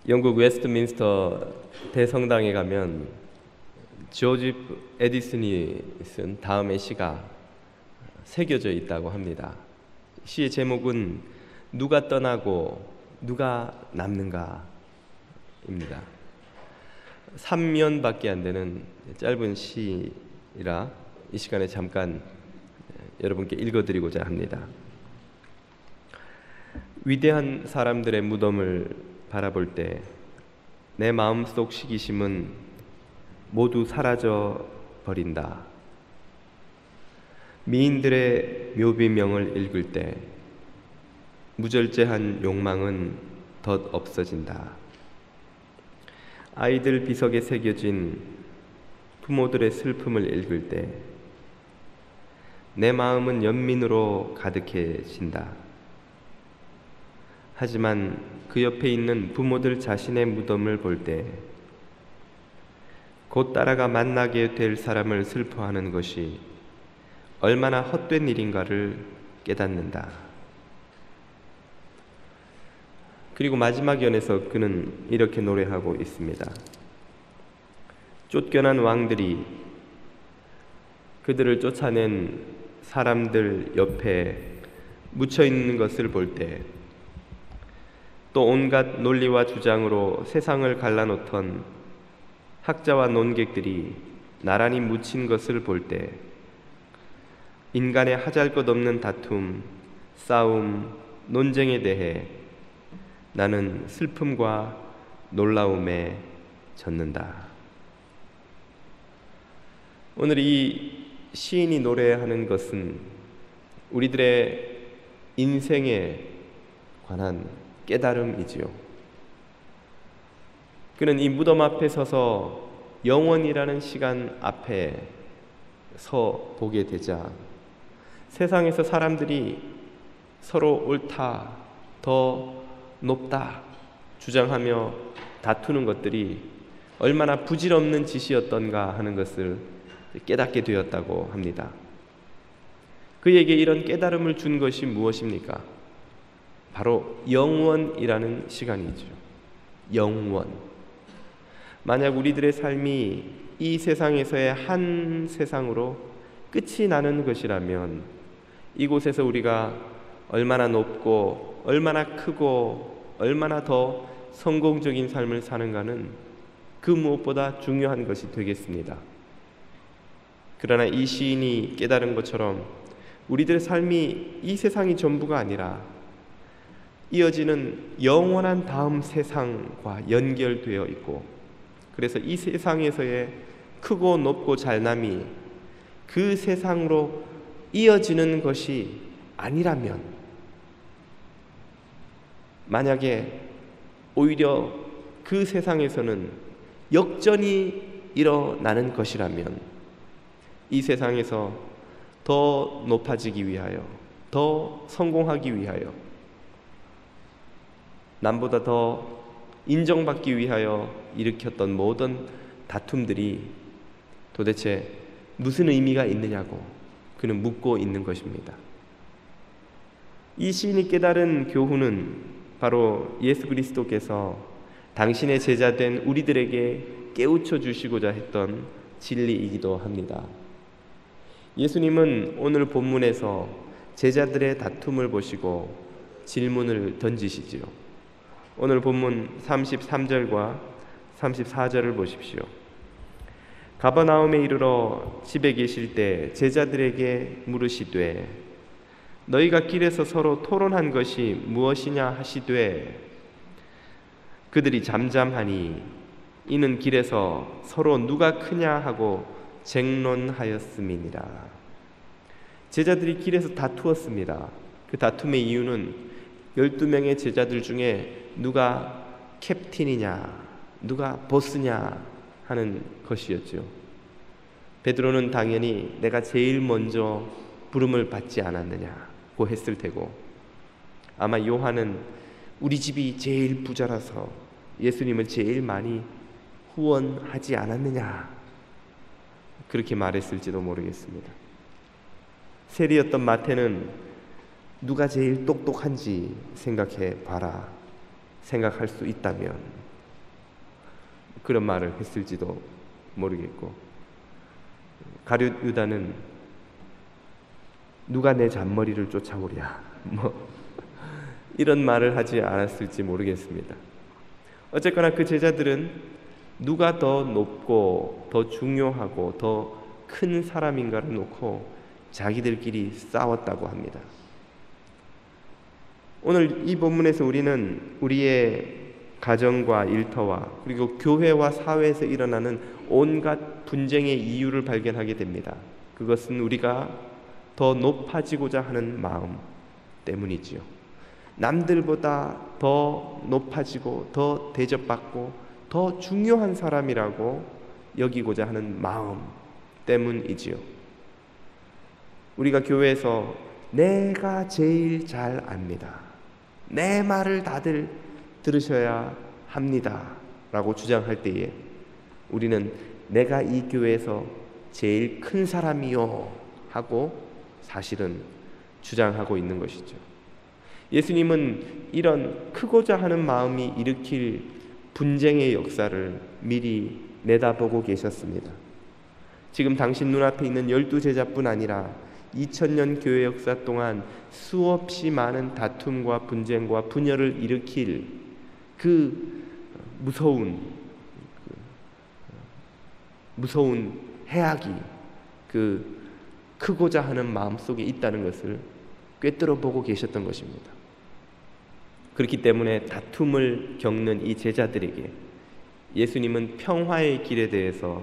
영국 웨스트민스터 대성당에 가면 조지프 에디슨이 쓴 다음의 시가 새겨져 있다고 합니다. 시의 제목은 누가 떠나고 누가 남는가 입니다. 3면밖에 안 되는 짧은 시라 이 시간에 잠깐 여러분께 읽어드리고자 합니다. 위대한 사람들의 무덤을 바라볼 때 내 마음속 시기심은 모두 사라져 버린다. 미인들의 묘비명을 읽을 때 무절제한 욕망은 덧 없어진다. 아이들 비석에 새겨진 부모들의 슬픔을 읽을 때 내 마음은 연민으로 가득해진다. 하지만 그 옆에 있는 부모들 자신의 무덤을 볼 때 곧 따라가 만나게 될 사람을 슬퍼하는 것이 얼마나 헛된 일인가를 깨닫는다. 그리고 마지막 연에서 그는 이렇게 노래하고 있습니다. 쫓겨난 왕들이 그들을 쫓아낸 사람들 옆에 묻혀 있는 것을 볼 때, 또 온갖 논리와 주장으로 세상을 갈라놓던 학자와 논객들이 나란히 묻힌 것을 볼 때, 인간의 하잘것없는 다툼, 싸움, 논쟁에 대해 나는 슬픔과 놀라움에 젖는다. 오늘 이 시인이 노래하는 것은 우리들의 인생에 관한 깨달음이지요. 그는 이 무덤 앞에 서서 영원이라는 시간 앞에 서 보게 되자 세상에서 사람들이 서로 옳다, 더 높다 주장하며 다투는 것들이 얼마나 부질없는 짓이었던가 하는 것을 깨닫게 되었다고 합니다. 그에게 이런 깨달음을 준 것이 무엇입니까? 바로 영원이라는 시간이죠. 영원. 만약 우리들의 삶이 이 세상에서의 한 세상으로 끝이 나는 것이라면 이곳에서 우리가 얼마나 높고 얼마나 크고 얼마나 더 성공적인 삶을 사는가는 그 무엇보다 중요한 것이 되겠습니다. 그러나 이 시인이 깨달은 것처럼 우리들의 삶이 이 세상이 전부가 아니라 이어지는 영원한 다음 세상과 연결되어 있고, 그래서 이 세상에서의 크고 높고 잘남이 그 세상으로 이어지는 것이 아니라면, 만약에 오히려 그 세상에서는 역전이 일어나는 것이라면 이 세상에서 더 높아지기 위하여, 더 성공하기 위하여, 남보다 더 인정받기 위하여 일으켰던 모든 다툼들이 도대체 무슨 의미가 있느냐고 그는 묻고 있는 것입니다. 이 시인이 깨달은 교훈은 바로 예수 그리스도께서 당신의 제자된 우리들에게 깨우쳐 주시고자 했던 진리이기도 합니다. 예수님은 오늘 본문에서 제자들의 다툼을 보시고 질문을 던지시지요. 오늘 본문 33절과 34절을 보십시오. 가버나움에 이르러 집에 계실 때 제자들에게 물으시되 너희가 길에서 서로 토론한 것이 무엇이냐 하시되 그들이 잠잠하니 이는 길에서 서로 누가 크냐 하고 쟁론하였음이니라. 제자들이 길에서 다투었습니다. 그 다툼의 이유는 12명의 제자들 중에 누가 캡틴이냐, 누가 보스냐 하는 것이었죠. 베드로는 당연히 내가 제일 먼저 부름을 받지 않았느냐고 했을 테고, 아마 요한은 우리 집이 제일 부자라서 예수님을 제일 많이 후원하지 않았느냐 그렇게 말했을지도 모르겠습니다. 세리였던 마태는 누가 제일 똑똑한지 생각해 봐라 생각할 수 있다면 그런 말을 했을지도 모르겠고, 가룟 유다는 누가 내 잔머리를 쫓아오랴 이런 말을 하지 않았을지 모르겠습니다. 어쨌거나 그 제자들은 누가 더 높고 더 중요하고 더 큰 사람인가를 놓고 자기들끼리 싸웠다고 합니다. 오늘 이 본문에서 우리는 우리의 가정과 일터와 그리고 교회와 사회에서 일어나는 온갖 분쟁의 이유를 발견하게 됩니다. 그것은 우리가 더 높아지고자 하는 마음 때문이지요. 남들보다 더 높아지고 더 대접받고 더 중요한 사람이라고 여기고자 하는 마음 때문이지요. 우리가 교회에서 내가 제일 잘 압니다, 내 말을 다들 들으셔야 합니다 라고 주장할 때에 우리는 내가 이 교회에서 제일 큰 사람이요 하고 사실은 주장하고 있는 것이죠. 예수님은 이런 크고자 하는 마음이 일으킬 분쟁의 역사를 미리 내다보고 계셨습니다. 지금 당신 눈앞에 있는 12제자뿐 아니라 2000년 교회 역사 동안 수없이 많은 다툼과 분쟁과 분열을 일으킬 그 무서운 해악이 그 크고자 하는 마음 속에 있다는 것을 꿰뚫어 보고 계셨던 것입니다. 그렇기 때문에 다툼을 겪는 이 제자들에게 예수님은 평화의 길에 대해서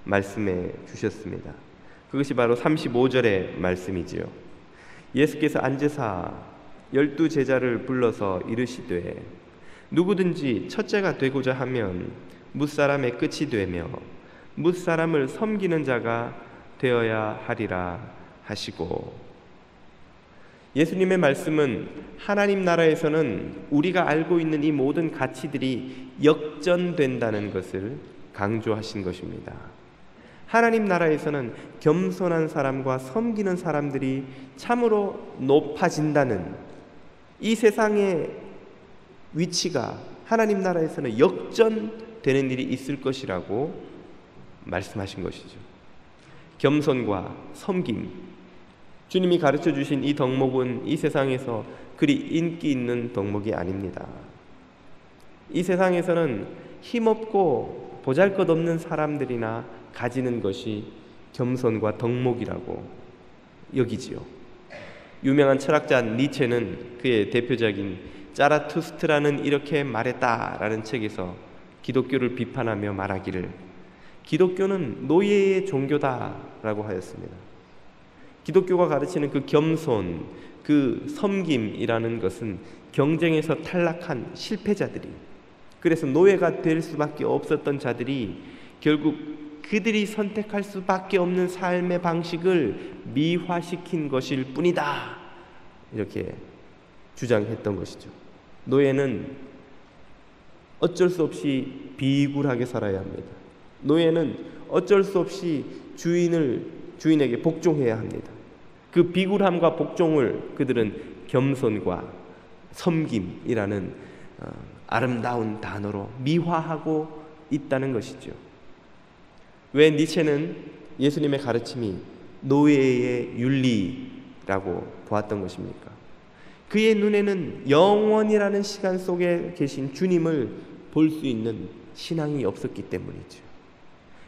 말씀해 주셨습니다. 그것이 바로 35절의 말씀이지요. 예수께서 앉으사 12제자를 불러서 이르시되 누구든지 첫째가 되고자 하면 뭇사람의 끝이 되며 뭇사람을 섬기는 자가 되어야 하리라 하시고, 예수님의 말씀은 하나님 나라에서는 우리가 알고 있는 이 모든 가치들이 역전된다는 것을 강조하신 것입니다. 하나님 나라에서는 겸손한 사람과 섬기는 사람들이 참으로 높아진다는 이 세상의 위치가 하나님 나라에서는 역전되는 일이 있을 것이라고 말씀하신 것이죠. 겸손과 섬김, 주님이 가르쳐 주신 이 덕목은 이 세상에서 그리 인기 있는 덕목이 아닙니다. 이 세상에서는 힘없고 보잘것없는 사람들이나 가지는 것이 겸손과 덕목이라고 여기지요. 유명한 철학자 니체는 그의 대표작인 자라투스트라는 이렇게 말했다라는 책에서 기독교를 비판하며 말하기를 기독교는 노예의 종교다라고 하였습니다. 기독교가 가르치는 그 겸손, 그 섬김이라는 것은 경쟁에서 탈락한 실패자들이, 그래서 노예가 될 수밖에 없었던 자들이 결국 그들이 선택할 수밖에 없는 삶의 방식을 미화시킨 것일 뿐이다, 이렇게 주장했던 것이죠. 노예는 어쩔 수 없이 비굴하게 살아야 합니다. 노예는 어쩔 수 없이 주인에게 복종해야 합니다. 그 비굴함과 복종을 그들은 겸손과 섬김이라는 아름다운 단어로 미화하고 있다는 것이죠. 왜 니체는 예수님의 가르침이 노예의 윤리라고 보았던 것입니까? 그의 눈에는 영원이라는 시간 속에 계신 주님을 볼 수 있는 신앙이 없었기 때문이죠.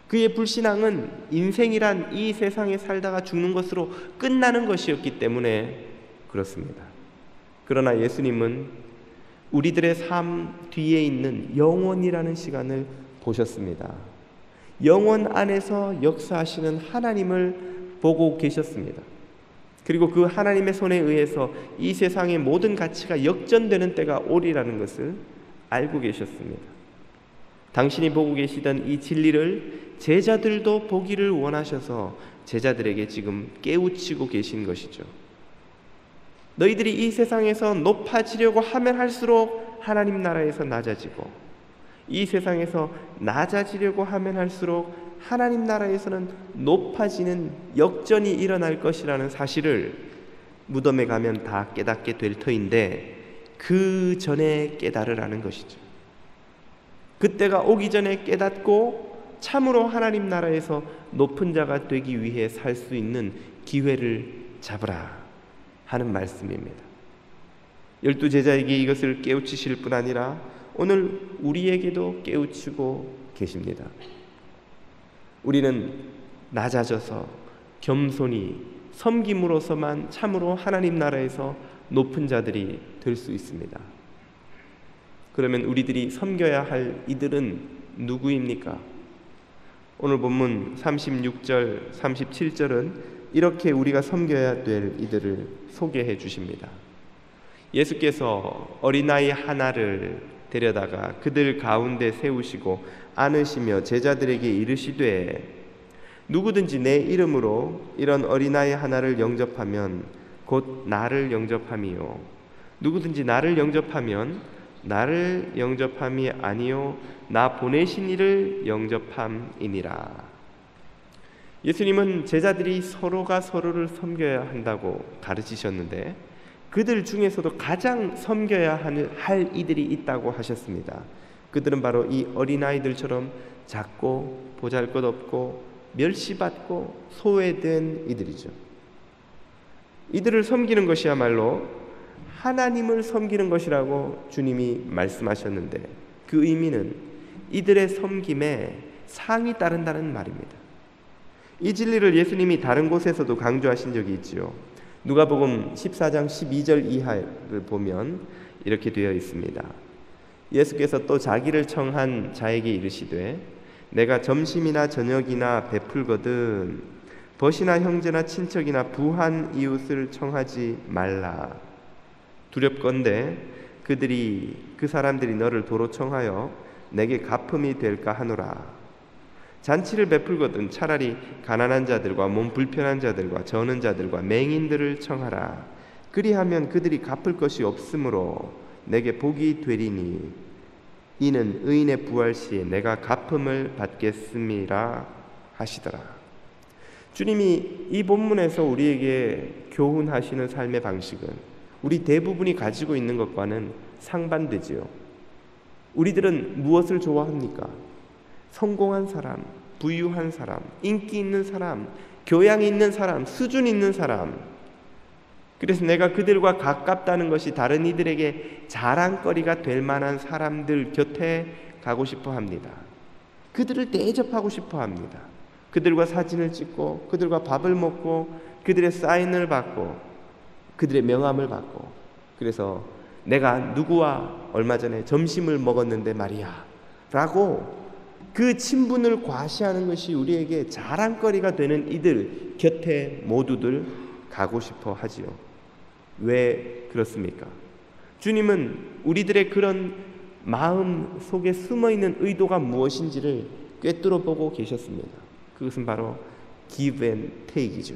그의 불신앙은 인생이란 이 세상에 살다가 죽는 것으로 끝나는 것이었기 때문에 그렇습니다. 그러나 예수님은 우리들의 삶 뒤에 있는 영원이라는 시간을 보셨습니다. 영원 안에서 역사하시는 하나님을 보고 계셨습니다. 그리고 그 하나님의 손에 의해서 이 세상의 모든 가치가 역전되는 때가 오리라는 것을 알고 계셨습니다. 당신이 보고 계시던 이 진리를 제자들도 보기를 원하셔서 제자들에게 지금 깨우치고 계신 것이죠. 너희들이 이 세상에서 높아지려고 하면 할수록 하나님 나라에서 낮아지고, 이 세상에서 낮아지려고 하면 할수록 하나님 나라에서는 높아지는 역전이 일어날 것이라는 사실을 무덤에 가면 다 깨닫게 될 터인데 그 전에 깨달으라는 것이죠. 그때가 오기 전에 깨닫고 참으로 하나님 나라에서 높은 자가 되기 위해 살 수 있는 기회를 잡으라 하는 말씀입니다. 12제자에게 이것을 깨우치실 뿐 아니라 오늘 우리에게도 깨우치고 계십니다. 우리는 낮아져서 겸손히 섬김으로서만 참으로 하나님 나라에서 높은 자들이 될 수 있습니다. 그러면 우리들이 섬겨야 할 이들은 누구입니까? 오늘 본문 36절, 37절은 이렇게 우리가 섬겨야 될 이들을 소개해 주십니다. 예수께서 어린아이 하나를 데려다가 그들 가운데 세우시고 안으시며 제자들에게 이르시되 누구든지 내 이름으로 이런 어린아이 하나를 영접하면 곧 나를 영접함이요 누구든지 나를 영접하면 나를 영접함이 아니요 나 보내신 이를 영접함이니라. 예수님은 제자들이 서로가 서로를 섬겨야 한다고 가르치셨는데 그들 중에서도 가장 섬겨야 할 이들이 있다고 하셨습니다. 그들은 바로 이 어린아이들처럼 작고 보잘것없고 멸시받고 소외된 이들이죠. 이들을 섬기는 것이야말로 하나님을 섬기는 것이라고 주님이 말씀하셨는데 그 의미는 이들의 섬김에 상이 따른다는 말입니다. 이 진리를 예수님이 다른 곳에서도 강조하신 적이 있지요. 누가복음 14장 12절 이하를 보면 이렇게 되어 있습니다. 예수께서 또 자기를 청한 자에게 이르시되 내가 점심이나 저녁이나 베풀거든 벗이나 형제나 친척이나 부한 이웃을 청하지 말라. 두렵건대 그 사람들이 너를 도로 청하여 내게 갚음이 될까 하노라. 잔치를 베풀거든 차라리 가난한 자들과 몸 불편한 자들과 저는 자들과 맹인들을 청하라. 그리하면 그들이 갚을 것이 없으므로 내게 복이 되리니 이는 의인의 부활 시에 내가 갚음을 받겠음이라 하시더라. 주님이 이 본문에서 우리에게 교훈하시는 삶의 방식은 우리 대부분이 가지고 있는 것과는 상반되지요. 우리들은 무엇을 좋아합니까? 성공한 사람, 부유한 사람, 인기 있는 사람, 교양 있는 사람, 수준 있는 사람. 그래서 내가 그들과 가깝다는 것이 다른 이들에게 자랑거리가 될 만한 사람들 곁에 가고 싶어 합니다. 그들을 대접하고 싶어 합니다. 그들과 사진을 찍고 그들과 밥을 먹고 그들의 사인을 받고 그들의 명함을 받고 그래서 내가 누구와 얼마 전에 점심을 먹었는데 말이야 라고 그 친분을 과시하는 것이 우리에게 자랑거리가 되는 이들 곁에 모두들 가고 싶어 하지요. 왜 그렇습니까? 주님은 우리들의 그런 마음 속에 숨어있는 의도가 무엇인지를 꿰뚫어 보고 계셨습니다. 그것은 바로 give and take이죠.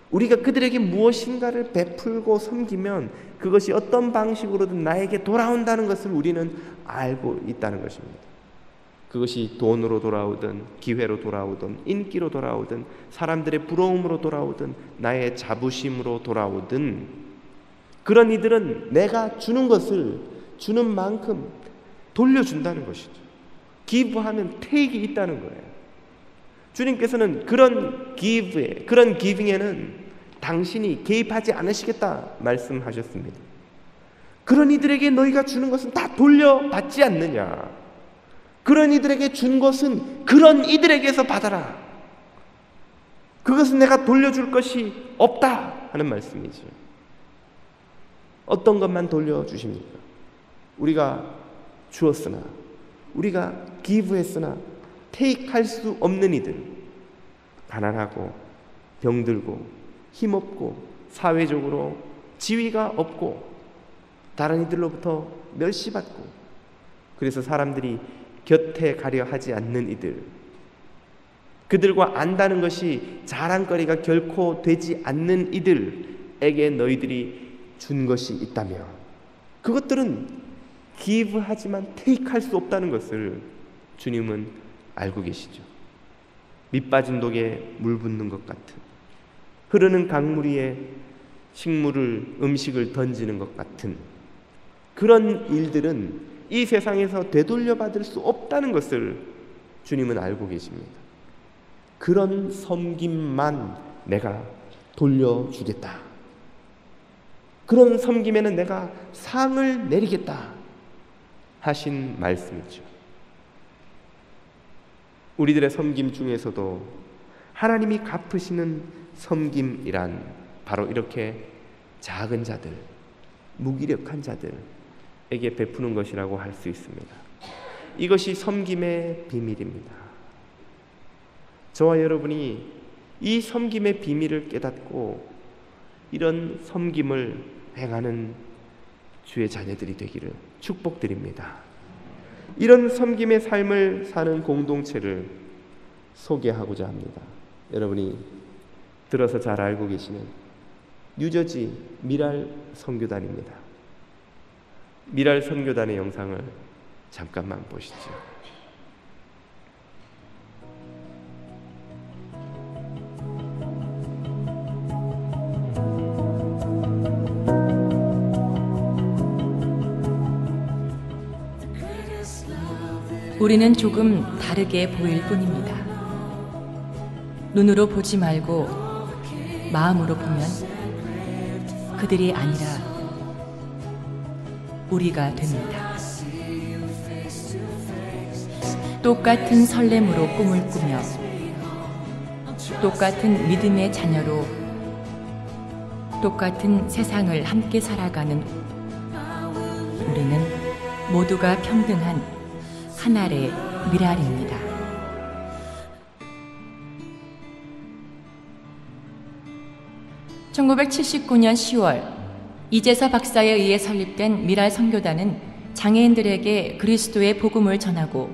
우리가 그들에게 무엇인가를 베풀고 섬기면 그것이 어떤 방식으로든 나에게 돌아온다는 것을 우리는 알고 있다는 것입니다. 그것이 돈으로 돌아오든 기회로 돌아오든 인기로 돌아오든 사람들의 부러움으로 돌아오든 나의 자부심으로 돌아오든 그런 이들은 내가 주는 것을 주는 만큼 돌려준다는 것이죠. 기부하면 take이 있다는 거예요. 주님께서는 그런 기브에, 그런 기빙에는 당신이 개입하지 않으시겠다 말씀하셨습니다. 그런 이들에게 너희가 주는 것은 다 돌려받지 않느냐. 그런 이들에게 준 것은 그런 이들에게서 받아라. 그것은 내가 돌려줄 것이 없다 하는 말씀이죠. 어떤 것만 돌려주십니까? 우리가 주었으나, 우리가 기브했으나 테이크 할 수 없는 이들, 가난하고 병들고 힘없고 사회적으로 지위가 없고 다른 이들로부터 멸시받고 그래서 사람들이 곁에 가려 하지 않는 이들, 그들과 안다는 것이 자랑거리가 결코 되지 않는 이들에게 너희들이 준 것이 있다면 그것들은 기브하지만 테이크할 수 없다는 것을 주님은 알고 계시죠. 밑 빠진 독에 물 붓는 것 같은, 흐르는 강물 위에 음식을 던지는 것 같은 그런 일들은 이 세상에서 되돌려받을 수 없다는 것을 주님은 알고 계십니다. 그런 섬김만 내가 돌려주겠다. 그런 섬김에는 내가 상을 내리겠다 하신 말씀이죠. 우리들의 섬김 중에서도 하나님이 갚으시는 섬김이란 바로 이렇게 작은 자들, 무기력한 자들에게 베푸는 것이라고 할 수 있습니다. 이것이 섬김의 비밀입니다. 저와 여러분이 이 섬김의 비밀을 깨닫고 이런 섬김을 행하는 주의 자녀들이 되기를 축복드립니다. 이런 섬김의 삶을 사는 공동체를 소개하고자 합니다. 여러분이 들어서 잘 알고 계시는 뉴저지 미랄 선교단입니다. 미랄 선교단의 영상을 잠깐만 보시죠. 우리는 조금 다르게 보일 뿐입니다. 눈으로 보지 말고 마음으로 보면 그들이 아니라 우리가 됩니다. 똑같은 설렘으로 꿈을 꾸며 똑같은 믿음의 자녀로 똑같은 세상을 함께 살아가는 우리는 모두가 평등한 한 알의 미랄입니다. (1979년 10월) 이재서 박사에 의해 설립된 미랄 선교단은 장애인들에게 그리스도의 복음을 전하고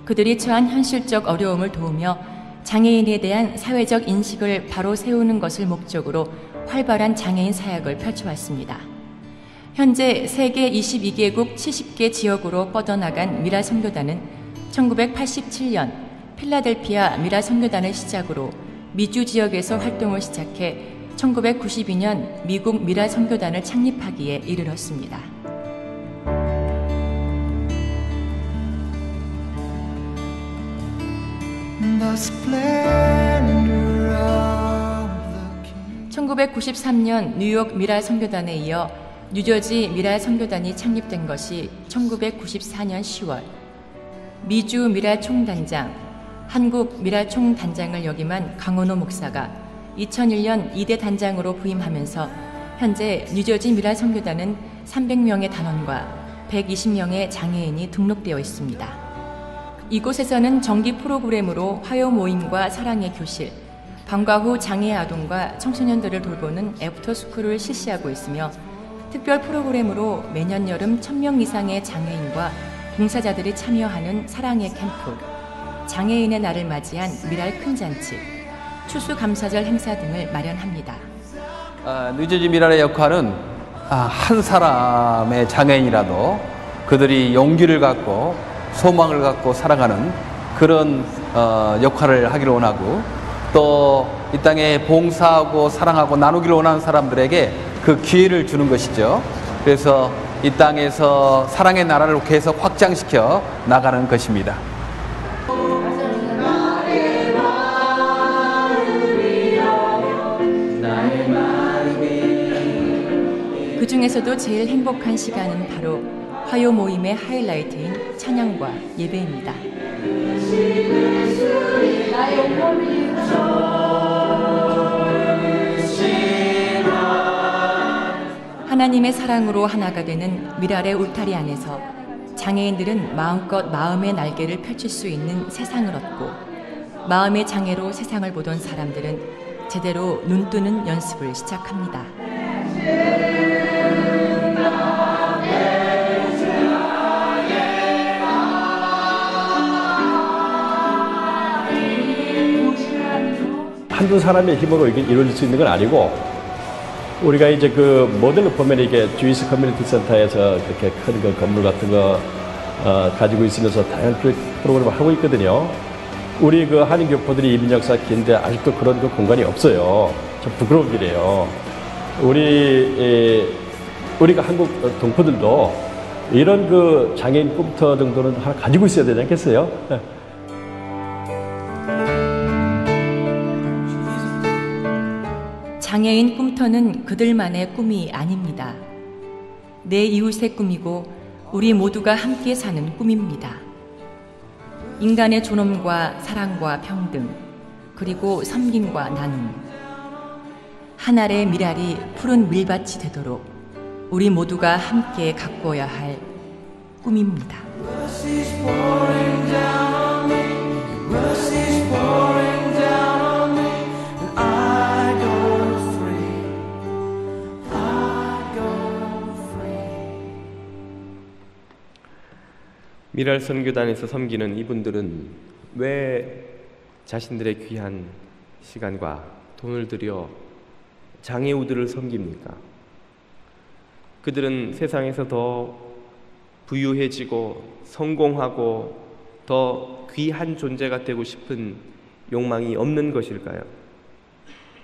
그들이 처한 현실적 어려움을 도우며 장애인에 대한 사회적 인식을 바로 세우는 것을 목적으로 활발한 장애인 사역을 펼쳐왔습니다. 현재 세계 22개국 70개 지역으로 뻗어나간 미랄 선교단은 1987년 필라델피아 미랄 선교단을 시작으로 미주 지역에서 활동을 시작해 1992년 미국 미랄 선교단을 창립하기에 이르렀습니다. (1993년) 뉴욕 미랄 선교단에 이어 뉴저지 미랄 선교단이 창립된 것이 1994년 10월 미주 미랄 총단장, 한국 미랄 총단장을 역임한 강원호 목사가 2001년 2대 단장으로 부임하면서 현재 뉴저지 미랄 선교단은 300명의 단원과 120명의 장애인이 등록되어 있습니다. 이곳에서는 정기 프로그램으로 화요 모임과 사랑의 교실, 방과 후 장애 아동과 청소년들을 돌보는 애프터스쿨을 실시하고 있으며 특별 프로그램으로 매년 여름 1000명 이상의 장애인과 봉사자들이 참여하는 사랑의 캠프, 장애인의 날을 맞이한 미랄 큰잔치, 추수감사절 행사 등을 마련합니다. 뉴저지 미랄의 역할은 한 사람의 장애인이라도 그들이 용기를 갖고 소망을 갖고 살아가는 그런 역할을 하기를 원하고 또 이 땅에 봉사하고 사랑하고 나누기를 원하는 사람들에게 그 기회를 주는 것이죠. 그래서 이 땅에서 사랑의 나라를 계속 확장시켜 나가는 것입니다. 그 중에서도 제일 행복한 시간은 바로 화요 모임의 하이라이트인 찬양과 예배입니다. 하나님의 사랑으로 하나가 되는 미랄의 울타리 안에서 장애인들은 마음껏 마음의 날개를 펼칠 수 있는 세상을 얻고 마음의 장애로 세상을 보던 사람들은 제대로 눈뜨는 연습을 시작합니다. 한두 사람의 힘으로 이게 이루어질 수 있는 건 아니고 우리가 이제 그 모델로 보면 이게 주이스 커뮤니티 센터에서 그렇게 큰 그 건물 같은 거 가지고 있으면서 다양한 프로그램을 하고 있거든요. 우리 그 한인 교포들이 이민 역사 긴데 아직도 그런 그 공간이 없어요. 참 부끄러운 일이에요. 우리가 한국 동포들도 이런 그 장애인 꿈터 정도는 하나 가지고 있어야 되지 않겠어요? 장애인 꿈터는 그들만의 꿈이 아닙니다. 내 이웃의 꿈이고 우리 모두가 함께 사는 꿈입니다. 인간의 존엄과 사랑과 평등, 그리고 섬김과 나눔. 한 알의 밀알이 푸른 밀밭이 되도록 우리 모두가 함께 가꿔야 할 꿈입니다. 미랄 선교단에서 섬기는 이분들은 왜 자신들의 귀한 시간과 돈을 들여 장애우들을 섬깁니까? 그들은 세상에서 더 부유해지고 성공하고 더 귀한 존재가 되고 싶은 욕망이 없는 것일까요?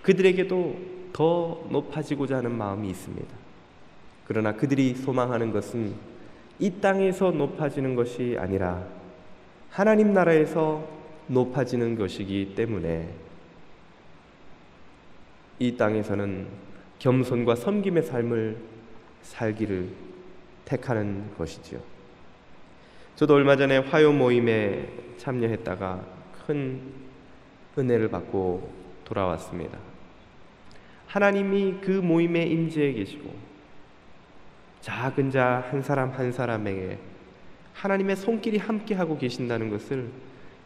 그들에게도 더 높아지고자 하는 마음이 있습니다. 그러나 그들이 소망하는 것은 이 땅에서 높아지는 것이 아니라 하나님 나라에서 높아지는 것이기 때문에 이 땅에서는 겸손과 섬김의 삶을 살기를 택하는 것이지요. 저도 얼마 전에 화요 모임에 참여했다가 큰 은혜를 받고 돌아왔습니다. 하나님이 그 모임에 임재해 계시고 작은 자 한 사람 한 사람에게 하나님의 손길이 함께하고 계신다는 것을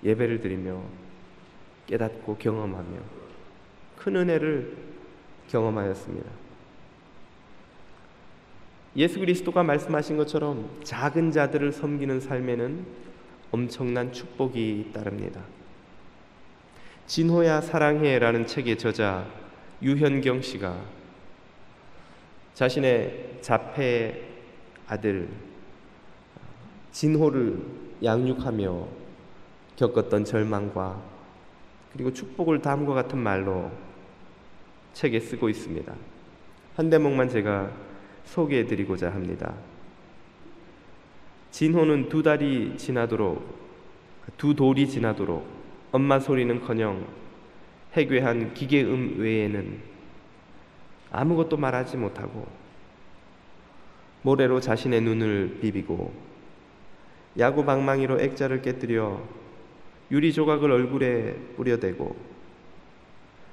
예배를 드리며 깨닫고 경험하며 큰 은혜를 경험하였습니다. 예수 그리스도가 말씀하신 것처럼 작은 자들을 섬기는 삶에는 엄청난 축복이 따릅니다. 진호야 사랑해라는 책의 저자 유현경 씨가 자신의 자폐 아들 진호를 양육하며 겪었던 절망과 그리고 축복을 다음과 같은 말로 책에 쓰고 있습니다. 한 대목만 제가 소개해드리고자 합니다. 진호는 두 돌이 지나도록 엄마 소리는커녕 해괴한 기계음 외에는 아무것도 말하지 못하고 모래로 자신의 눈을 비비고 야구 방망이로 액자를 깨뜨려 유리 조각을 얼굴에 뿌려대고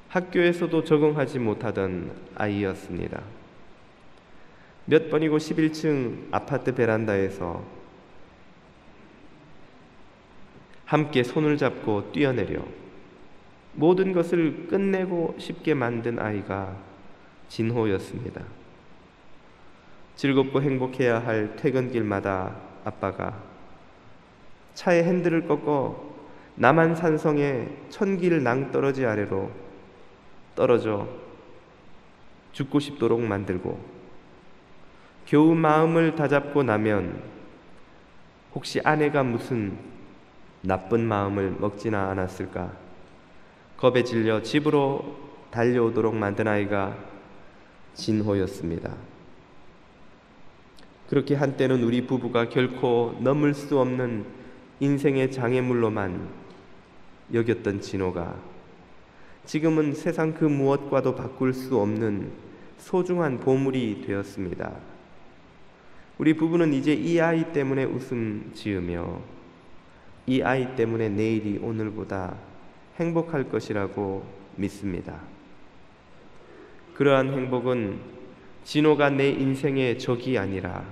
학교에서도 적응하지 못하던 아이였습니다. 몇 번이고 11층 아파트 베란다에서 함께 손을 잡고 뛰어내려 모든 것을 끝내고 싶게 만든 아이가 진호였습니다. 즐겁고 행복해야 할 퇴근길마다 아빠가 차의 핸들을 꺾어 남한산성의 천길 낭떠러지 아래로 떨어져 죽고 싶도록 만들고 겨우 마음을 다잡고 나면 혹시 아내가 무슨 나쁜 마음을 먹지나 않았을까 겁에 질려 집으로 달려오도록 만든 아이가 진호였습니다. 그렇게 한때는 우리 부부가 결코 넘을 수 없는 인생의 장애물로만 여겼던 진호가 지금은 세상 그 무엇과도 바꿀 수 없는 소중한 보물이 되었습니다. 우리 부부는 이제 이 아이 때문에 웃음 지으며 이 아이 때문에 내일이 오늘보다 행복할 것이라고 믿습니다. 그러한 행복은 진호가 내 인생의 적이 아니라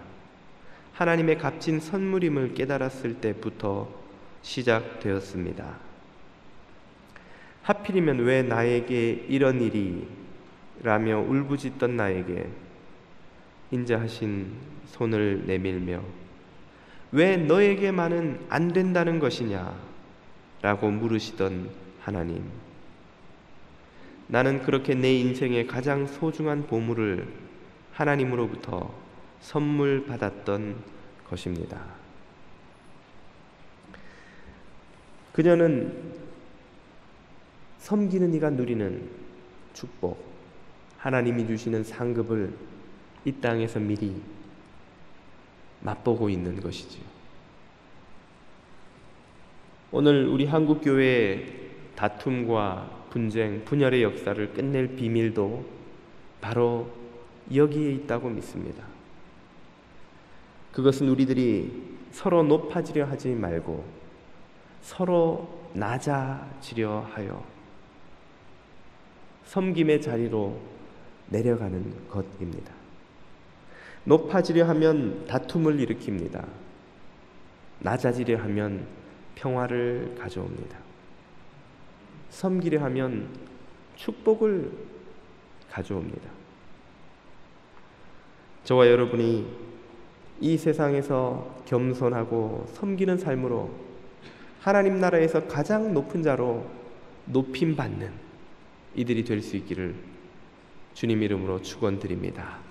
하나님의 값진 선물임을 깨달았을 때부터 시작되었습니다. 하필이면 왜 나에게 이런 일이 라며 울부짖던 나에게 인자하신 손을 내밀며 왜 너에게만은 안 된다는 것이냐 라고 물으시던 하나님, 나는 그렇게 내 인생의 가장 소중한 보물을 하나님으로부터 선물 받았던 것입니다. 그녀는 섬기는 이가 누리는 축복, 하나님이 주시는 상급을 이 땅에서 미리 맛보고 있는 것이지요. 오늘 우리 한국 교회의 다툼과 분쟁, 분열의 역사를 끝낼 비밀도 바로 여기에 있다고 믿습니다. 그것은 우리들이 서로 높아지려 하지 말고 서로 낮아지려 하여 섬김의 자리로 내려가는 것입니다. 높아지려 하면 다툼을 일으킵니다. 낮아지려 하면 평화를 가져옵니다. 섬기려 하면 축복을 가져옵니다. 저와 여러분이 이 세상에서 겸손하고 섬기는 삶으로 하나님 나라에서 가장 높은 자로 높임받는 이들이 될 수 있기를 주님 이름으로 축원드립니다.